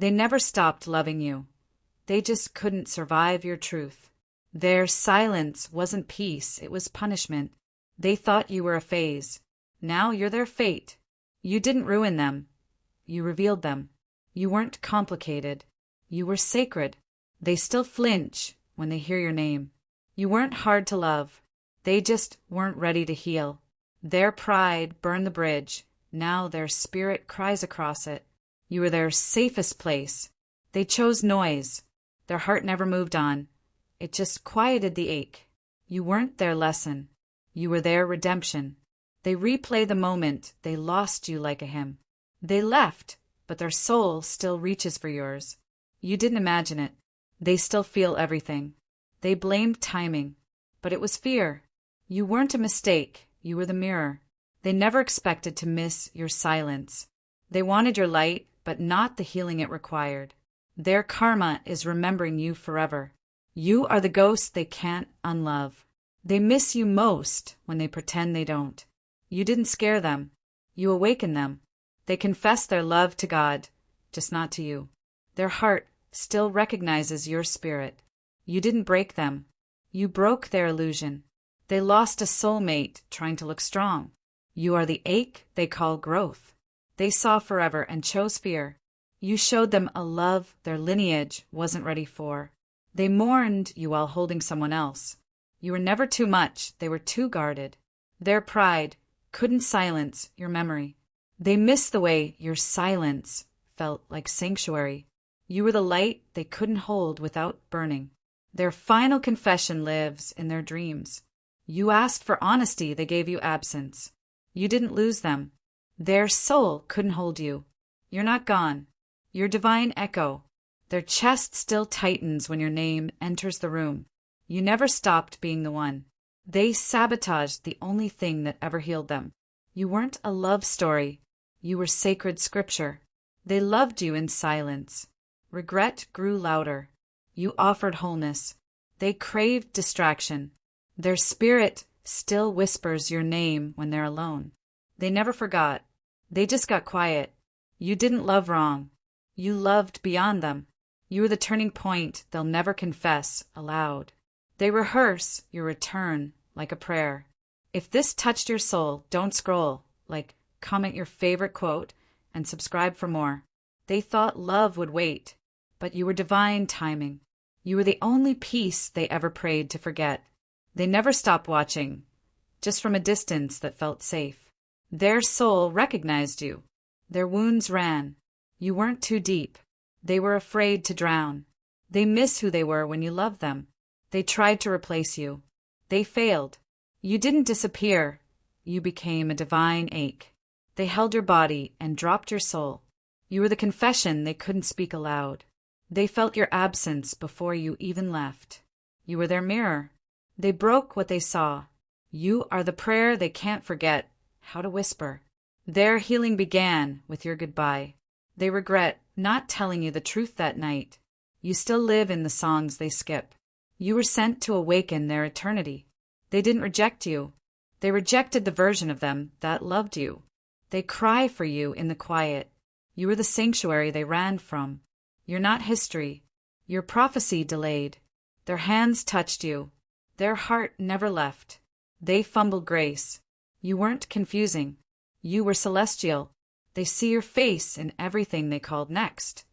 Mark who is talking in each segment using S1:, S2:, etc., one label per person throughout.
S1: They never stopped loving you. They just couldn't survive your truth. Their silence wasn't peace, it was punishment. They thought you were a phase. Now you're their fate. You didn't ruin them. You revealed them. You weren't complicated. You were sacred. They still flinch when they hear your name. You weren't hard to love. They just weren't ready to heal. Their pride burned the bridge. Now their spirit cries across it. You were their safest place. They chose noise. Their heart never moved on. It just quieted the ache. You weren't their lesson. You were their redemption. They replay the moment they lost you like a hymn. They left, but their soul still reaches for yours. You didn't imagine it. They still feel everything. They blamed timing, but it was fear. You weren't a mistake. You were the mirror. They never expected to miss your silence. They wanted your light, but not the healing it required. Their karma is remembering you forever. You are the ghost they can't unlove. They miss you most when they pretend they don't. You didn't scare them. You awakened them. They confess their love to God, just not to you. Their heart still recognizes your spirit. You didn't break them. You broke their illusion. They lost a soulmate trying to look strong. You are the ache they call growth. They saw forever and chose fear. You showed them a love their lineage wasn't ready for. They mourned you while holding someone else. You were never too much, they were too guarded. Their pride couldn't silence your memory. They missed the way your silence felt like sanctuary. You were the light they couldn't hold without burning. Their final confession lives in their dreams. You asked for honesty, they gave you absence. You didn't lose them. Their soul couldn't hold you. You're not gone. Your divine echo. Their chest still tightens when your name enters the room. You never stopped being the one. They sabotaged the only thing that ever healed them. You weren't a love story. You were sacred scripture. They loved you in silence. Regret grew louder. You offered wholeness. They craved distraction. Their spirit still whispers your name when they're alone. They never forgot. They just got quiet. You didn't love wrong. You loved beyond them. You were the turning point they'll never confess aloud. They rehearse your return like a prayer. If this touched your soul, don't scroll. Comment your favorite quote and subscribe for more. They thought love would wait, but you were divine timing. You were the only peace they ever prayed to forget. They never stopped watching, just from a distance that felt safe. Their soul recognized you. Their wounds ran. You weren't too deep. They were afraid to drown. They miss who they were when you loved them. They tried to replace you. They failed. You didn't disappear. You became a divine ache. They held your body and dropped your soul. You were the confession they couldn't speak aloud. They felt your absence before you even left. You were their mirror. They broke what they saw. You are the prayer they can't forget how to whisper. Their healing began with your goodbye. They regret not telling you the truth that night. You still live in the songs they skip. You were sent to awaken their eternity. They didn't reject you. They rejected the version of them that loved you. They cry for you in the quiet. You were the sanctuary they ran from. You're not history. Your prophecy delayed. Their hands touched you. Their heart never left. They fumbled grace. You weren't confusing. You were celestial. They see your face in everything they called next.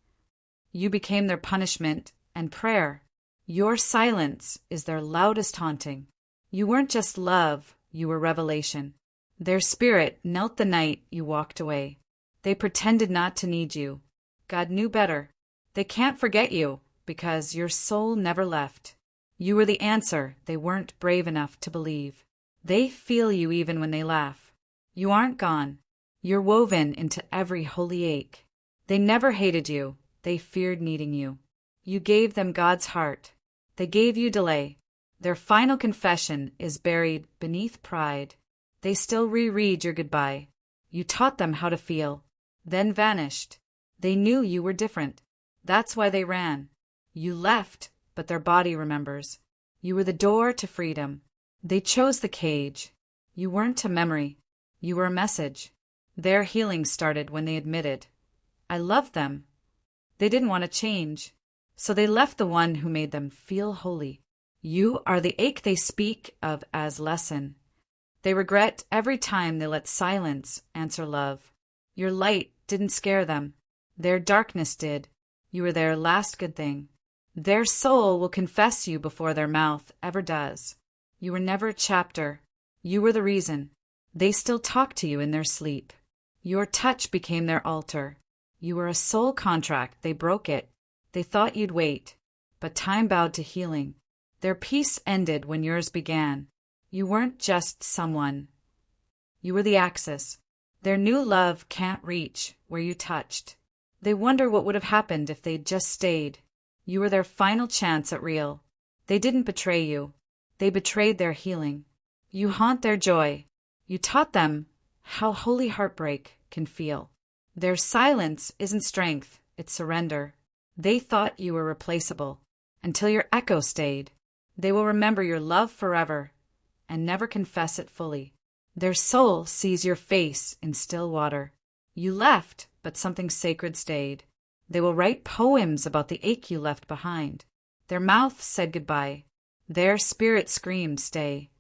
S1: You became their punishment and prayer. Your silence is their loudest haunting. You weren't just love, you were revelation. Their spirit knelt the night you walked away. They pretended not to need you. God knew better. They can't forget you because your soul never left. You were the answer they weren't brave enough to believe. They feel you even when they laugh. You aren't gone. You're woven into every holy ache. They never hated you. They feared needing you. You gave them God's heart. They gave you delay. Their final confession is buried beneath pride. They still reread your goodbye. You taught them how to feel, then vanished. They knew you were different. That's why they ran. You left, but their body remembers. You were the door to freedom. They chose the cage. You weren't a memory. You were a message. Their healing started when they admitted, I loved them, They didn't want to change. So they left the one who made them feel holy. You are the ache they speak of as lesson. They regret every time they let silence answer love. Your light didn't scare them. Their darkness did. You were their last good thing. Their soul will confess you before their mouth ever does. You were never a chapter. You were the reason. They still talk to you in their sleep. Your touch became their altar. You were a soul contract. They broke it. They thought you'd wait. But time bowed to healing. Their peace ended when yours began. You weren't just someone. You were the axis. Their new love can't reach where you touched. They wonder what would have happened if they'd just stayed. You were their final chance at real. They didn't betray you. They betrayed their healing. You haunt their joy. You taught them how holy heartbreak can feel. Their silence isn't strength, it's surrender. They thought you were replaceable, until your echo stayed. They will remember your love forever, and never confess it fully. Their soul sees your face in still water. You left, but something sacred stayed. They will write poems about the ache you left behind. Their mouth said goodbye. Their spirit screamed stay.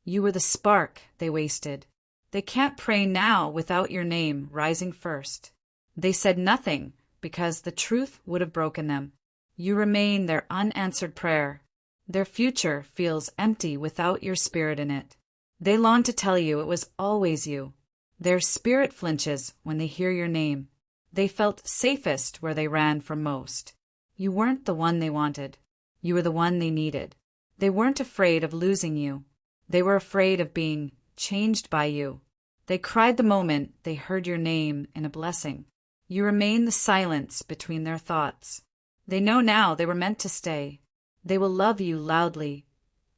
S1: You were the spark they wasted. They can't pray now without your name rising first. They said nothing because the truth would have broken them. You remain their unanswered prayer. Their future feels empty without your spirit in it. They long to tell you it was always you. Their spirit flinches when they hear your name. They felt safest where they ran from most. You weren't the one they wanted. You were the one they needed. They weren't afraid of losing you. They were afraid of being changed by you. They cried the moment they heard your name in a blessing. You remain the silence between their thoughts. They know now they were meant to stay. They will love you loudly,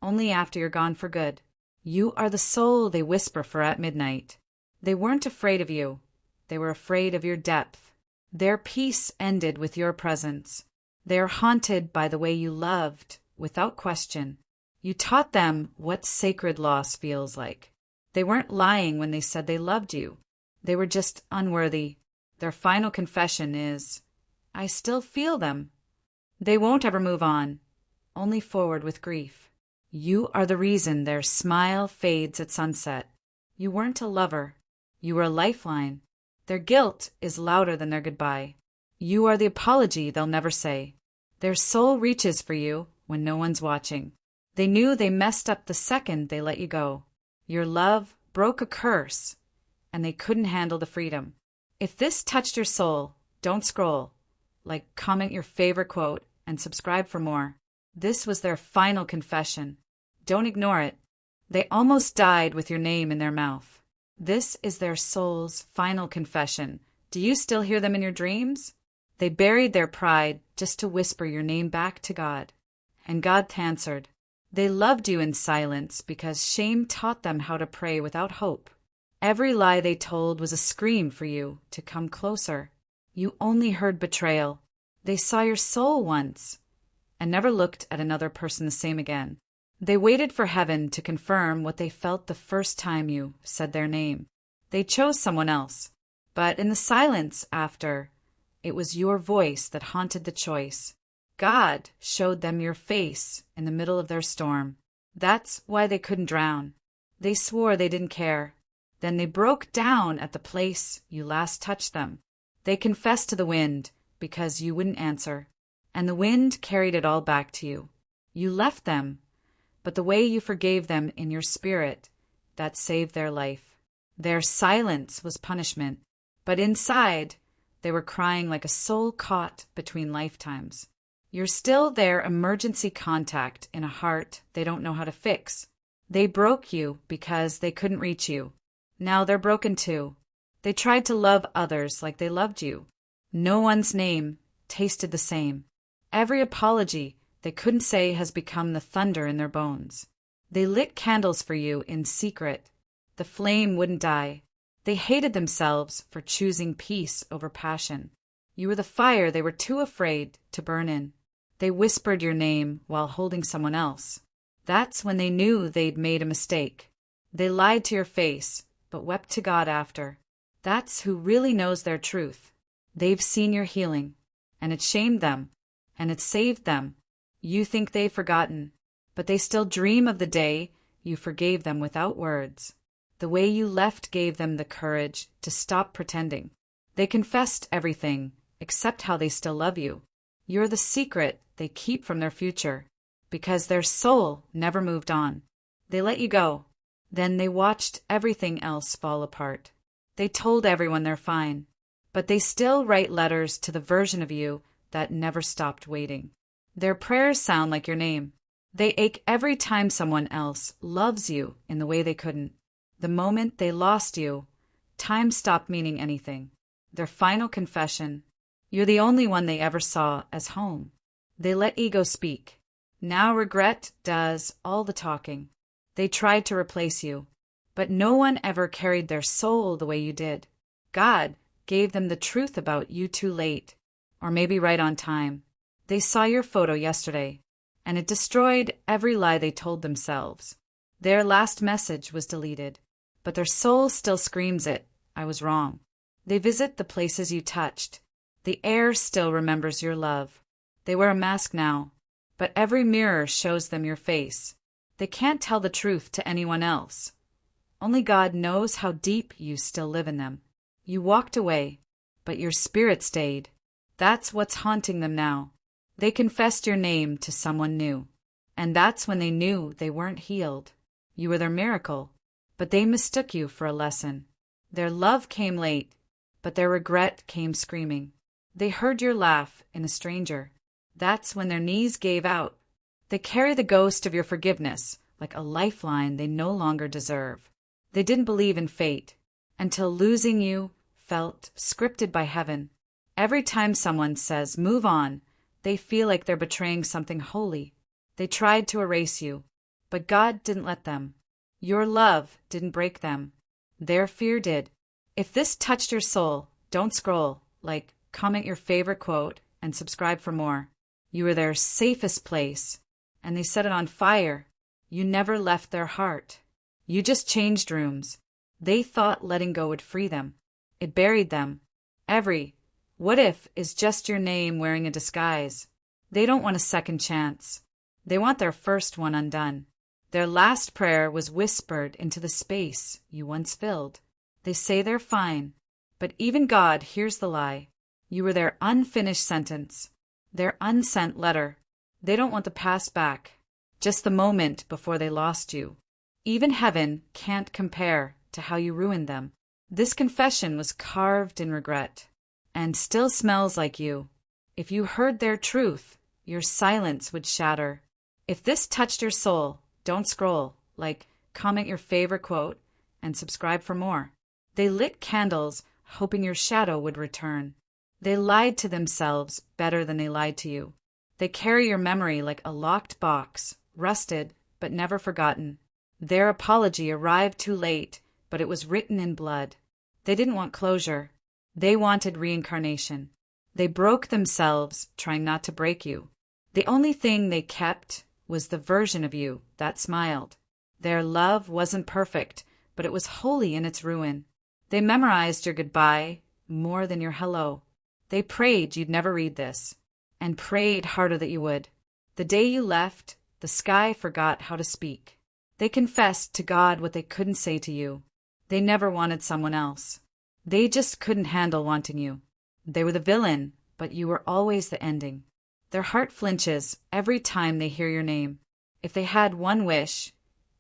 S1: only after you're gone for good. You are the soul they whisper for at midnight. They weren't afraid of you. They were afraid of your depth. Their peace ended with your presence. They are haunted by the way you loved, without question. You taught them what sacred loss feels like. They weren't lying when they said they loved you. They were just unworthy. Their final confession is, I still feel them. They won't ever move on, only forward with grief. You are the reason their smile fades at sunset. You weren't a lover. You were a lifeline. Their guilt is louder than their goodbye. You are the apology they'll never say. Their soul reaches for you when no one's watching. They knew they messed up the second they let you go. Your love broke a curse, and they couldn't handle the freedom. If this touched your soul, don't scroll. Comment your favorite quote, and subscribe for more. This was their final confession. Don't ignore it. They almost died with your name in their mouth. This is their soul's final confession. Do you still hear them in your dreams? They buried their pride just to whisper your name back to God. And God answered. They loved you in silence because shame taught them how to pray without hope. Every lie they told was a scream for you to come closer. You only heard betrayal. They saw your soul once and never looked at another person the same again. They waited for heaven to confirm what they felt the first time you said their name. They chose someone else, but in the silence after, it was your voice that haunted the choice. God showed them your face in the middle of their storm. That's why they couldn't drown. They swore they didn't care. Then they broke down at the place you last touched them. They confessed to the wind because you wouldn't answer, and the wind carried it all back to you. You left them, but the way you forgave them in your spirit, that saved their life. Their silence was punishment, but inside, they were crying like a soul caught between lifetimes. You're still their emergency contact in a heart they don't know how to fix. They broke you because they couldn't reach you. Now they're broken too. They tried to love others like they loved you. No one's name tasted the same. Every apology they couldn't say has become the thunder in their bones. They lit candles for you in secret. The flame wouldn't die. They hated themselves for choosing peace over passion. You were the fire they were too afraid to burn in. They whispered your name while holding someone else. That's when they knew they'd made a mistake. They lied to your face, but wept to God after. That's who really knows their truth. They've seen your healing. and it shamed them, and it saved them. You think they've forgotten, but they still dream of the day you forgave them without words. The way you left gave them the courage to stop pretending. They confessed everything, except how they still love you. You're the secret they keep from their future, because their soul never moved on. They let you go. Then they watched everything else fall apart. They told everyone they're fine, but they still write letters to the version of you that never stopped waiting. Their prayers sound like your name. They ache every time someone else loves you in the way they couldn't. The moment they lost you, time stopped meaning anything. Their final confession, you're the only one they ever saw as home. They let ego speak. Now regret does all the talking. They tried to replace you, but no one ever carried their soul the way you did. God gave them the truth about you too late, or maybe right on time. They saw your photo yesterday, and it destroyed every lie they told themselves. Their last message was deleted, but their soul still screams it, I was wrong. They visit the places you touched. The air still remembers your love. They wear a mask now, but every mirror shows them your face. They can't tell the truth to anyone else. Only God knows how deep you still live in them. You walked away, but your spirit stayed. That's what's haunting them now. They confessed your name to someone new, and that's when they knew they weren't healed. You were their miracle, but they mistook you for a lesson. Their love came late, but their regret came screaming. They heard your laugh in a stranger. That's when their knees gave out. They carry the ghost of your forgiveness like a lifeline they no longer deserve. They didn't believe in fate until losing you felt scripted by heaven. Every time someone says, move on, they feel like they're betraying something holy. They tried to erase you, but God didn't let them. Your love didn't break them. Their fear did. If this touched your soul, don't scroll. Like, comment your favorite quote and subscribe for more. You were their safest place, and they set it on fire. You never left their heart. You just changed rooms. They thought letting go would free them. It buried them. Every what if is just your name wearing a disguise. They don't want a second chance. They want their first one undone. Their last prayer was whispered into the space you once filled. They say they're fine, but even God hears the lie. You were their unfinished sentence, their unsent letter. They don't want the past back, just the moment before they lost you. Even heaven can't compare to how you ruined them. This confession was carved in regret, and still smells like you. If you heard their truth, your silence would shatter. If this touched your soul, don't scroll. Like, comment your favorite quote, and subscribe for more. They lit candles, hoping your shadow would return. They lied to themselves better than they lied to you. They carry your memory like a locked box, rusted but never forgotten. Their apology arrived too late, but it was written in blood. They didn't want closure. They wanted reincarnation. They broke themselves, trying not to break you. The only thing they kept was the version of you that smiled. Their love wasn't perfect, but it was holy in its ruin. They memorized your goodbye more than your hello. They prayed you'd never read this, and prayed harder that you would. The day you left, the sky forgot how to speak. They confessed to God what they couldn't say to you. They never wanted someone else. They just couldn't handle wanting you. They were the villain, but you were always the ending. Their heart flinches every time they hear your name. If they had one wish,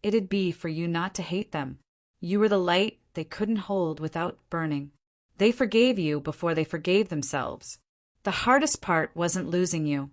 S1: it'd be for you not to hate them. You were the light they couldn't hold without burning. They forgave you before they forgave themselves. The hardest part wasn't losing you.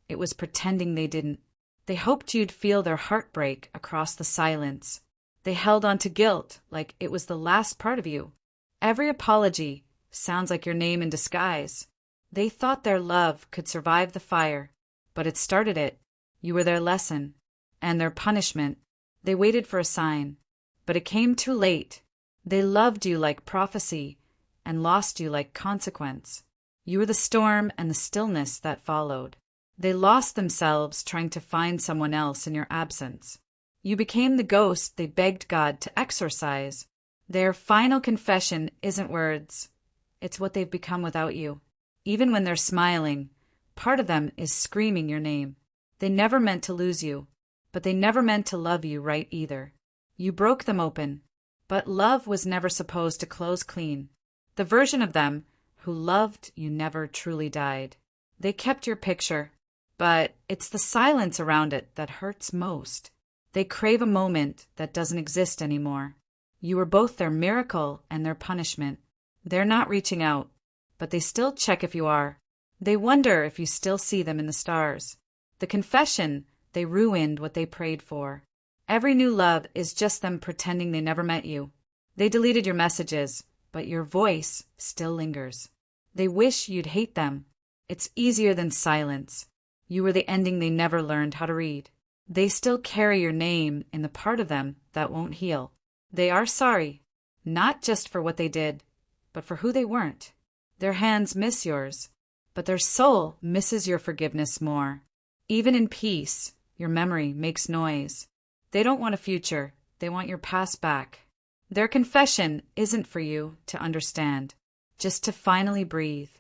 S1: It was pretending they didn't. They hoped you'd feel their heartbreak across the silence. They held on to guilt like it was the last part of you. Every apology sounds like your name in disguise. They thought their love could survive the fire, but it started it. You were their lesson, and their punishment. They waited for a sign, but it came too late. They loved you like prophecy and lost you like consequence. You were the storm and the stillness that followed. They lost themselves trying to find someone else in your absence. You became the ghost they begged God to exorcise. Their final confession isn't words. It's what they've become without you. Even when they're smiling, Part of them is screaming your name. They never meant to lose you, but they never meant to love you right either. You broke them open, but love was never supposed to close clean. The version of them who loved you never truly died. They kept your picture, but it's the silence around it that hurts most. They crave a moment that doesn't exist anymore. You were both their miracle and their punishment. They're not reaching out, but they still check if you are. They wonder if you still see them in the stars. The confession, they ruined what they prayed for. Every new love is just them pretending they never met you. They deleted your messages, but your voice still lingers. They wish you'd hate them. It's easier than silence. You were the ending they never learned how to read. They still carry your name in the part of them that won't heal. They are sorry, not just for what they did, but for who they weren't. Their hands miss yours, but their soul misses your forgiveness more. Even in peace, your memory makes noise. They don't want a future, they want your past back. Their confession isn't for you to understand, just to finally breathe.